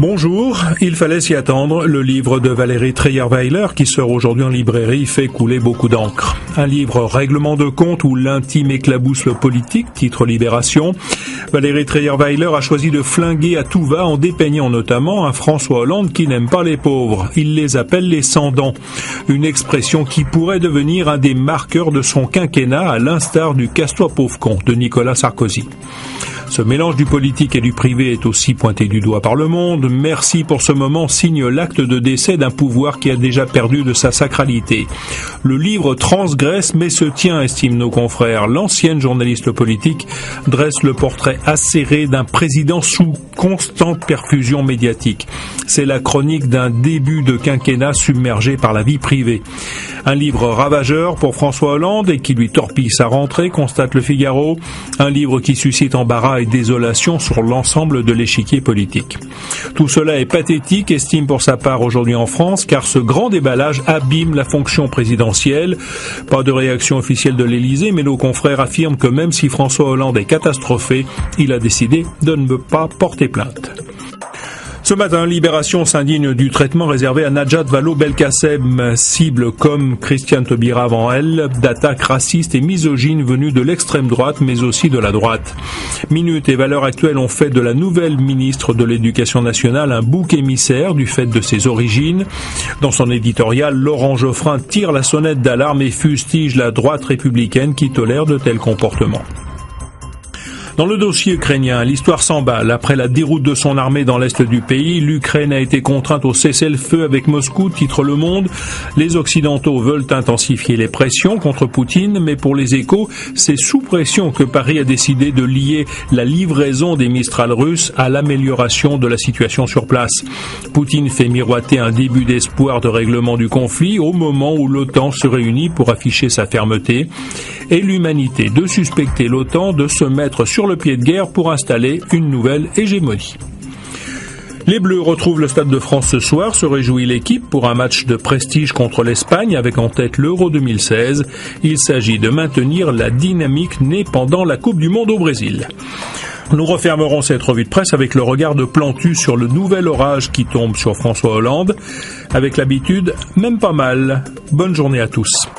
Bonjour, il fallait s'y attendre. Le livre de Valérie Trierweiler, qui sort aujourd'hui en librairie, fait couler beaucoup d'encre. Un livre règlement de compte où l'intime éclabousse le politique, titre Libération. Valérie Trierweiler a choisi de flinguer à tout va en dépeignant notamment un François Hollande qui n'aime pas les pauvres. Il les appelle les sans-dents. Une expression qui pourrait devenir un des marqueurs de son quinquennat, à l'instar du casse-toi pauvre con de Nicolas Sarkozy. Ce mélange du politique et du privé est aussi pointé du doigt par Le Monde. Merci pour ce moment signe l'acte de décès d'un pouvoir qui a déjà perdu de sa sacralité. Le livre transgresse mais se tient, estiment nos confrères. L'ancienne journaliste politique dresse le portrait acéré d'un président sous constante perfusion médiatique. C'est la chronique d'un début de quinquennat submergé par la vie privée. Un livre ravageur pour François Hollande et qui lui torpille sa rentrée, constate Le Figaro. Un livre qui suscite embarras et désolation sur l'ensemble de l'échiquier politique. Tout cela est pathétique, estime pour sa part aujourd'hui en France, car ce grand déballage abîme la fonction présidentielle. Pas de réaction officielle de l'Élysée, mais nos confrères affirment que même si François Hollande est catastrophé, il a décidé de ne pas porter plainte. Ce matin, Libération s'indigne du traitement réservé à Najat Vallaud-Belkacem, cible comme Christiane Taubira avant elle, d'attaques racistes et misogynes venues de l'extrême droite, mais aussi de la droite. Minutes et Valeurs Actuelles ont fait de la nouvelle ministre de l'Éducation nationale un bouc émissaire du fait de ses origines. Dans son éditorial, Laurent Geoffrin tire la sonnette d'alarme et fustige la droite républicaine qui tolère de tels comportements. Dans le dossier ukrainien, l'histoire s'emballe. Après la déroute de son armée dans l'est du pays, l'Ukraine a été contrainte au cessez-le-feu avec Moscou, titre Le Monde. Les Occidentaux veulent intensifier les pressions contre Poutine, mais pour les Échos, c'est sous pression que Paris a décidé de lier la livraison des Mistral russes à l'amélioration de la situation sur place. Poutine fait miroiter un début d'espoir de règlement du conflit au moment où l'OTAN se réunit pour afficher sa fermeté. Et l'humanité de suspecter l'OTAN de se mettre sur le pied de guerre pour installer une nouvelle hégémonie. Les Bleus retrouvent le Stade de France ce soir, se réjouit l'équipe pour un match de prestige contre l'Espagne avec en tête l'Euro 2016. Il s'agit de maintenir la dynamique née pendant la Coupe du Monde au Brésil. Nous refermerons cette revue de presse avec le regard de Plantu sur le nouvel orage qui tombe sur François Hollande. Avec l'habitude, même pas mal. Bonne journée à tous.